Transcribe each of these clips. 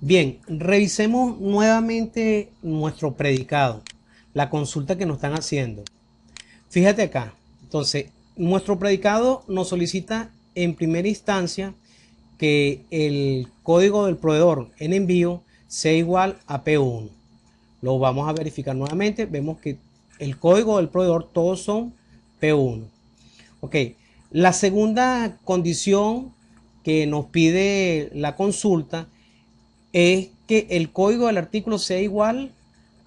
Bien, revisemos nuevamente nuestro predicado, la consulta que nos están haciendo. Fíjate acá. Entonces, nuestro predicado nos solicita en primera instancia que el código del proveedor en envío sea igual a P1. Lo vamos a verificar nuevamente. Vemos que el código del proveedor todos son P1. Ok. La segunda condición que nos pide la consulta es que el código del artículo sea igual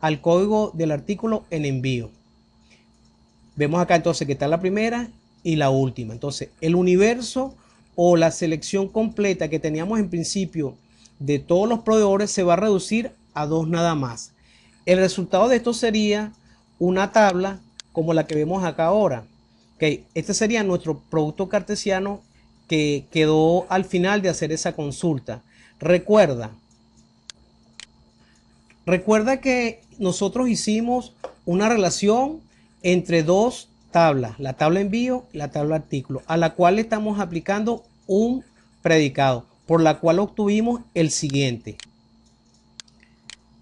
al código del artículo en envío. Vemos acá entonces que está la primera y la última. Entonces, el universo o la selección completa que teníamos en principio de todos los proveedores se va a reducir a dos nada más. El resultado de esto sería una tabla como la que vemos acá ahora. Okay, este sería nuestro producto cartesiano que quedó al final de hacer esa consulta. Recuerda que nosotros hicimos una relación entre dos tablas, la tabla envío y la tabla artículo, a la cual le estamos aplicando un predicado, por la cual obtuvimos el siguiente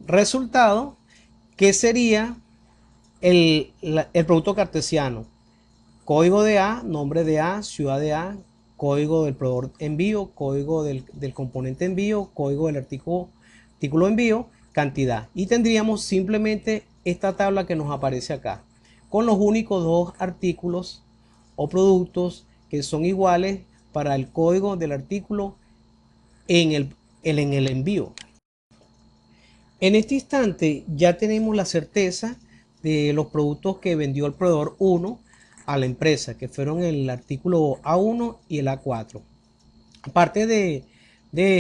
resultado, que sería el producto cartesiano. Código de A, nombre de A, ciudad de A, código del proveedor envío, código del componente envío, código del artículo envío, cantidad. Y tendríamos simplemente esta tabla que nos aparece acá, con los únicos dos artículos o productos que son iguales para el código del artículo en el envío. En este instante ya tenemos la certeza de los productos que vendió el proveedor 1 a la empresa, que fueron el artículo A1 y el A4. Aparte de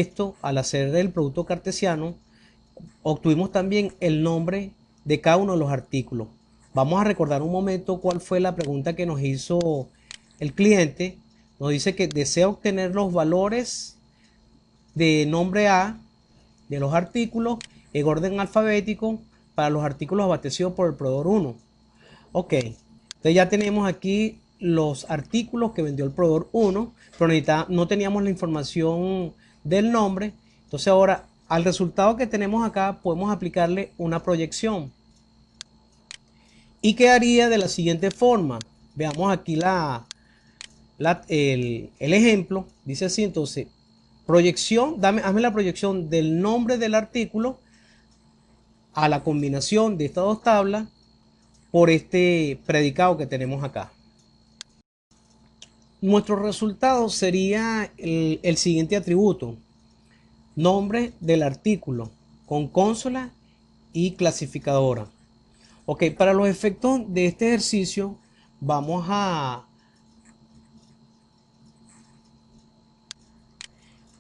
esto, al hacer el producto cartesiano, obtuvimos también el nombre de cada uno de los artículos. Vamos a recordar un momento cuál fue la pregunta que nos hizo el cliente. Nos dice que desea obtener los valores de nombre A de los artículos en orden alfabético para los artículos abastecidos por el proveedor 1. Ok, entonces ya tenemos aquí los artículos que vendió el proveedor 1, pero no teníamos la información del nombre. Entonces ahora al resultado que tenemos acá podemos aplicarle una proyección. Y quedaría de la siguiente forma. Veamos aquí el ejemplo. Dice así, entonces, proyección, hazme la proyección del nombre del artículo a la combinación de estas dos tablas por este predicado que tenemos acá. Nuestro resultado sería el siguiente atributo: nombre del artículo con consola y clasificadora. Ok, para los efectos de este ejercicio vamos a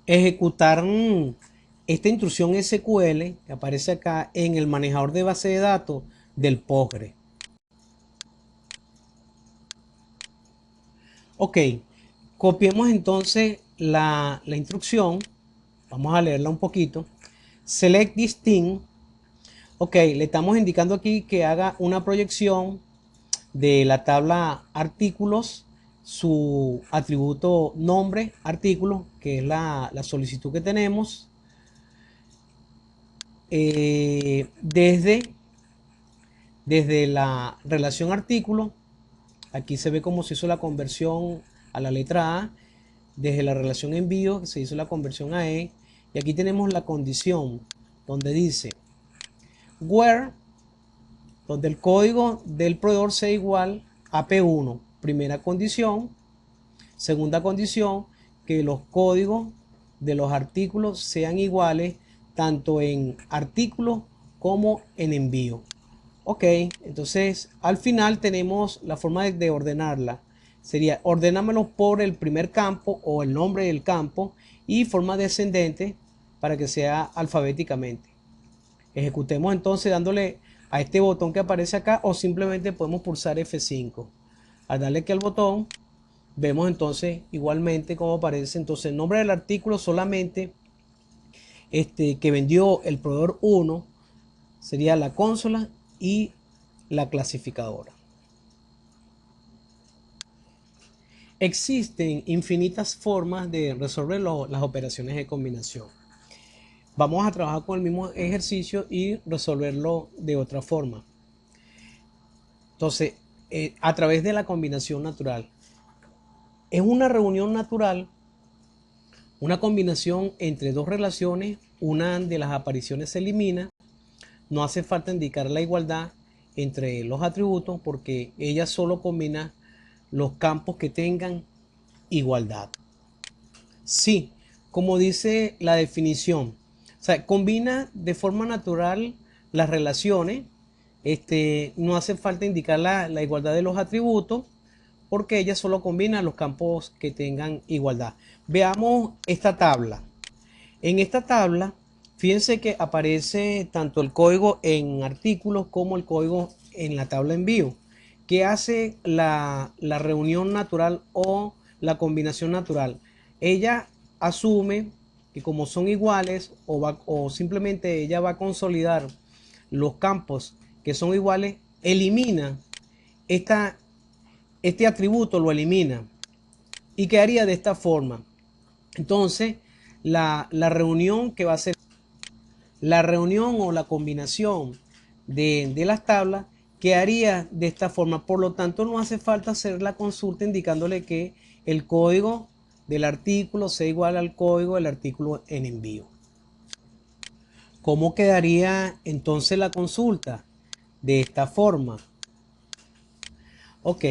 ejecutar esta instrucción SQL que aparece acá en el manejador de base de datos del Postgre. Ok, copiemos entonces la instrucción. Vamos a leerla un poquito. Select distinct. Ok, le estamos indicando aquí que haga una proyección de la tabla artículos, su atributo nombre artículo, que es la solicitud que tenemos, desde la relación artículo. Aquí se ve cómo se hizo la conversión a la letra A, desde la relación envío se hizo la conversión a E, y aquí tenemos la condición donde dice where, donde el código del proveedor sea igual a P1. Primera condición. Segunda condición, que los códigos de los artículos sean iguales tanto en artículos como en envío. Ok, entonces al final tenemos la forma de ordenarla. Sería ordenámelo por el primer campo o el nombre del campo, y forma descendente para que sea alfabéticamente. Ejecutemos entonces dándole a este botón que aparece acá, o simplemente podemos pulsar F5. Al darle aquí al botón, vemos entonces igualmente cómo aparece entonces el nombre del artículo solamente que vendió el proveedor 1, sería la consola y la clasificadora. Existen infinitas formas de resolver las operaciones de combinación. Vamos a trabajar con el mismo ejercicio y resolverlo de otra forma. Entonces, a través de la combinación natural. Es una reunión natural, una combinación entre dos relaciones, una de las apariciones se elimina, no hace falta indicar la igualdad entre los atributos porque ella solo combina los campos que tengan igualdad. Sí, como dice la definición, o sea, combina de forma natural las relaciones, no hace falta indicar la igualdad de los atributos porque ella solo combina los campos que tengan igualdad. Veamos esta tabla. En esta tabla, fíjense que aparece tanto el código en artículos como el código en la tabla envío. ¿Qué hace la reunión natural o la combinación natural? Ella asume que como son iguales o simplemente ella va a consolidar los campos que son iguales, elimina este atributo, lo elimina y quedaría de esta forma. Entonces, la reunión que va a ser la reunión o la combinación de las tablas quedaría de esta forma. Por lo tanto, no hace falta hacer la consulta indicándole que el código del artículo sea igual al código del artículo en envío. ¿Cómo quedaría entonces la consulta? De esta forma. Ok,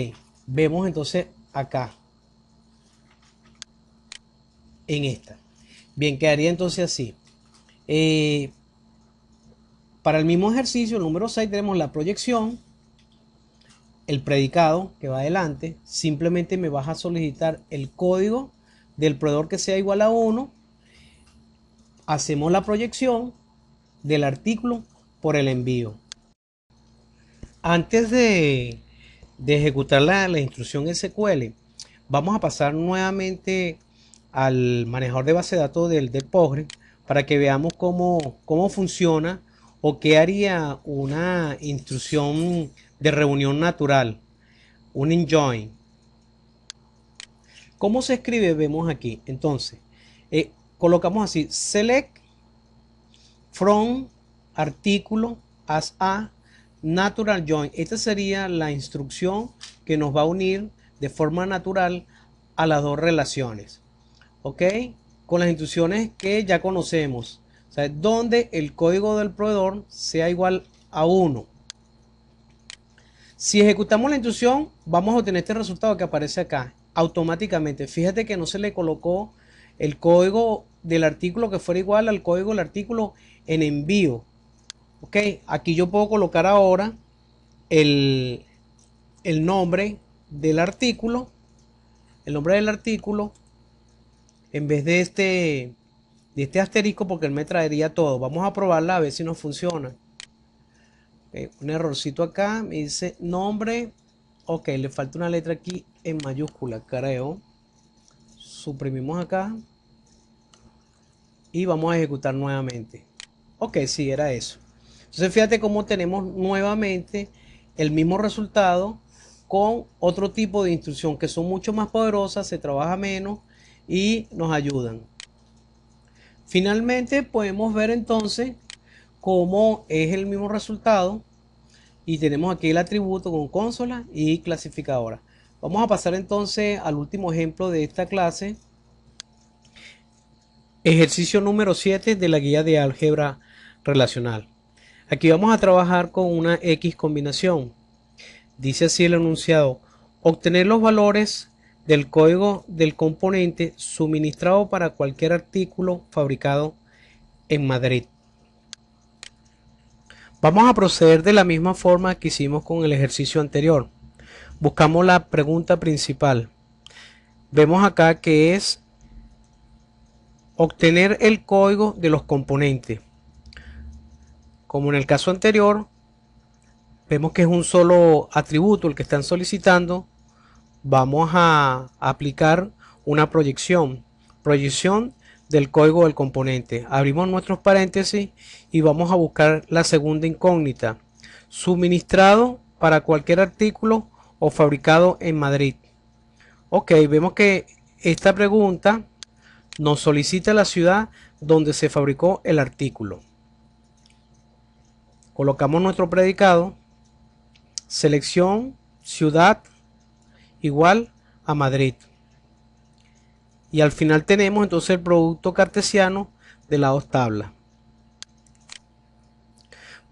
vemos entonces acá, en esta. Bien, quedaría entonces así. Para el mismo ejercicio, el número 6, tenemos la proyección, el predicado que va adelante. Simplemente me vas a solicitar el código del proveedor que sea igual a 1. Hacemos la proyección del artículo por el envío. Antes de ejecutar la instrucción SQL, vamos a pasar nuevamente al manejador de base de datos del Postgres para que veamos cómo funciona o qué haría una instrucción de reunión natural, un join. ¿Cómo se escribe? Vemos aquí. Entonces, colocamos así, select from artículo as a natural join. Esta sería la instrucción que nos va a unir de forma natural a las dos relaciones. ¿Ok? Con las instrucciones que ya conocemos. O sea, donde el código del proveedor sea igual a 1. Si ejecutamos la instrucción, vamos a obtener este resultado que aparece acá automáticamente. Fíjate que no se le colocó el código del artículo que fuera igual al código del artículo en envío. Ok, aquí yo puedo colocar ahora el nombre del artículo, en vez de este asterisco, porque él me traería todo. Vamos a probarla a ver si nos funciona. Un errorcito acá, me dice nombre. Ok, le falta una letra aquí en mayúscula, creo. Suprimimos acá y vamos a ejecutar nuevamente. Ok, sí, era eso. Entonces fíjate cómo tenemos nuevamente el mismo resultado con otro tipo de instrucción que son mucho más poderosas, se trabaja menos y nos ayudan. Finalmente podemos ver entonces cómo es el mismo resultado y tenemos aquí el atributo con consola y clasificadora. Vamos a pasar entonces al último ejemplo de esta clase. Ejercicio número 7 de la guía de álgebra relacional. Aquí vamos a trabajar con una X combinación. Dice así el enunciado: obtener los valores del código del componente suministrado para cualquier artículo fabricado en Madrid. Vamos a proceder de la misma forma que hicimos con el ejercicio anterior. Buscamos la pregunta principal. Vemos acá que es obtener el código de los componentes. Como en el caso anterior, vemos que es un solo atributo el que están solicitando. Vamos a aplicar una proyección del código del componente. Abrimos nuestros paréntesis y vamos a buscar la segunda incógnita: suministrado para cualquier artículo o fabricado en Madrid. Ok, vemos que esta pregunta nos solicita la ciudad donde se fabricó el artículo. Colocamos nuestro predicado, selección, ciudad, igual a Madrid. Y al final tenemos entonces el producto cartesiano de las dos tablas.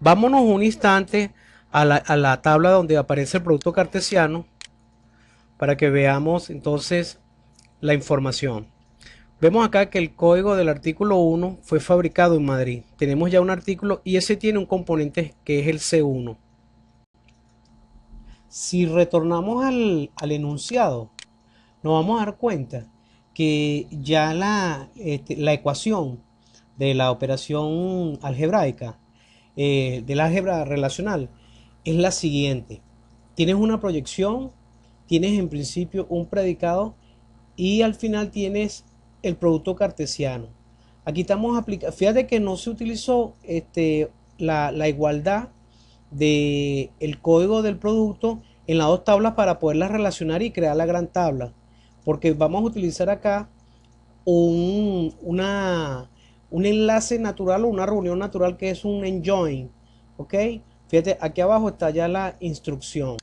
Vámonos un instante a la tabla donde aparece el producto cartesiano para que veamos entonces la información. Vemos acá que el código del artículo 1 fue fabricado en Madrid. Tenemos ya un artículo y ese tiene un componente que es el C1. Si retornamos al enunciado, nos vamos a dar cuenta que ya la ecuación de la operación algebraica, del álgebra relacional, es la siguiente. Tienes una proyección, tienes en principio un predicado y al final tienes el producto cartesiano. Aquí estamos aplicando, fíjate que no se utilizó la igualdad del código del producto en las dos tablas para poderlas relacionar y crear la gran tabla, porque vamos a utilizar acá un enlace natural o una reunión natural que es un enjoin. Ok, fíjate, aquí abajo está ya la instrucción.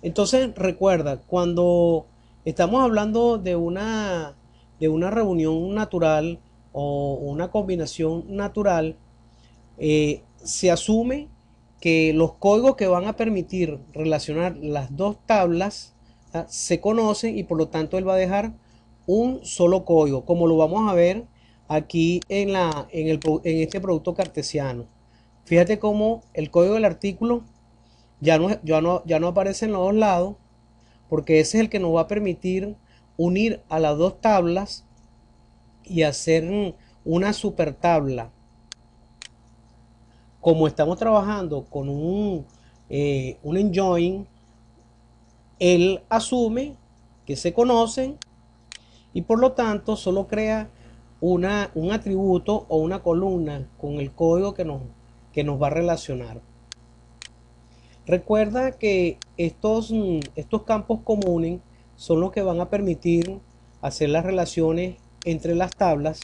Entonces recuerda, cuando estamos hablando de una reunión natural o una combinación natural, se asume que los códigos que van a permitir relacionar las dos tablas se conocen y por lo tanto él va a dejar un solo código, como lo vamos a ver aquí en este producto cartesiano. Fíjate cómo el código del artículo ya no aparece en los dos lados, porque ese es el que nos va a permitir unir a las dos tablas y hacer una super tabla. Como estamos trabajando con un enjoin, él asume que se conocen y por lo tanto solo crea un atributo o una columna con el código que nos va a relacionar. Recuerda que estos campos comunes son los que van a permitir hacer las relaciones entre las tablas.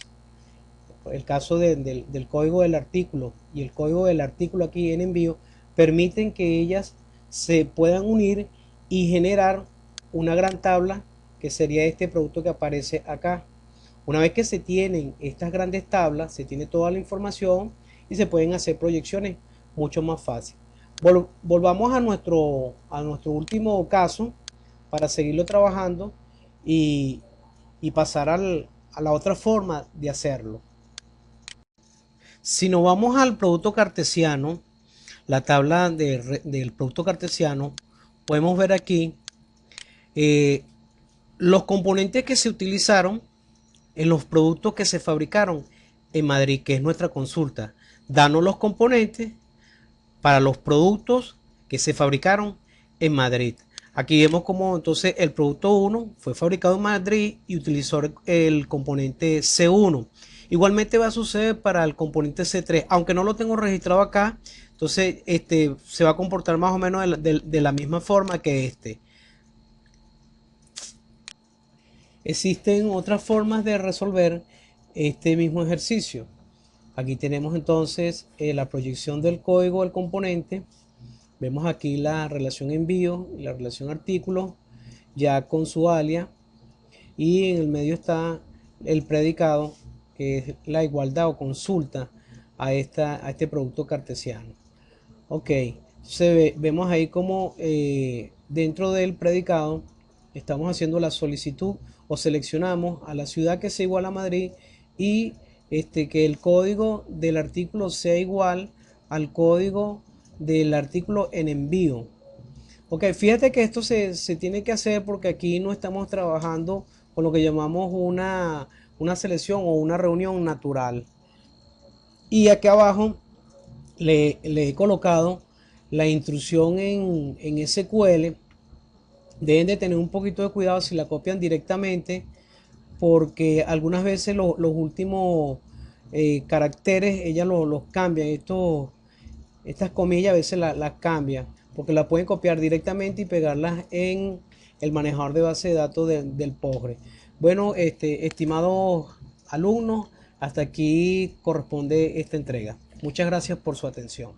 El caso del código del artículo y el código del artículo aquí en envío permiten que ellas se puedan unir y generar una gran tabla que sería este producto que aparece acá. Una vez que se tienen estas grandes tablas, se tiene toda la información y se pueden hacer proyecciones mucho más fácil. Volvamos a nuestro último caso para seguirlo trabajando y pasar a la otra forma de hacerlo. Si nos vamos al producto cartesiano, la tabla del producto cartesiano, podemos ver aquí los componentes que se utilizaron en los productos que se fabricaron en Madrid, que es nuestra consulta. Danos los componentes para los productos que se fabricaron en Madrid. Aquí vemos como entonces el producto 1 fue fabricado en Madrid y utilizó el componente C1. Igualmente va a suceder para el componente C3, aunque no lo tengo registrado acá, entonces se va a comportar más o menos de la misma forma que este. Existen otras formas de resolver este mismo ejercicio. Aquí tenemos entonces la proyección del código del componente. Vemos aquí la relación envío y la relación artículo ya con su alias, y en el medio está el predicado, que es la igualdad o consulta a este producto cartesiano. Ok, vemos ahí como dentro del predicado estamos haciendo la solicitud o seleccionamos a la ciudad que sea igual a Madrid y que el código del artículo sea igual al código del artículo en envío. Ok, fíjate que esto se tiene que hacer porque aquí no estamos trabajando con lo que llamamos una selección o una reunión natural. Y aquí abajo le he colocado la instrucción en SQL. Deben de tener un poquito de cuidado si la copian directamente, porque algunas veces los últimos caracteres ella los cambian. Estas comillas a veces las cambian, porque las pueden copiar directamente y pegarlas en el manejador de base de datos del Postgre. Bueno, estimados alumnos, Hasta aquí corresponde esta entrega. Muchas gracias por su atención.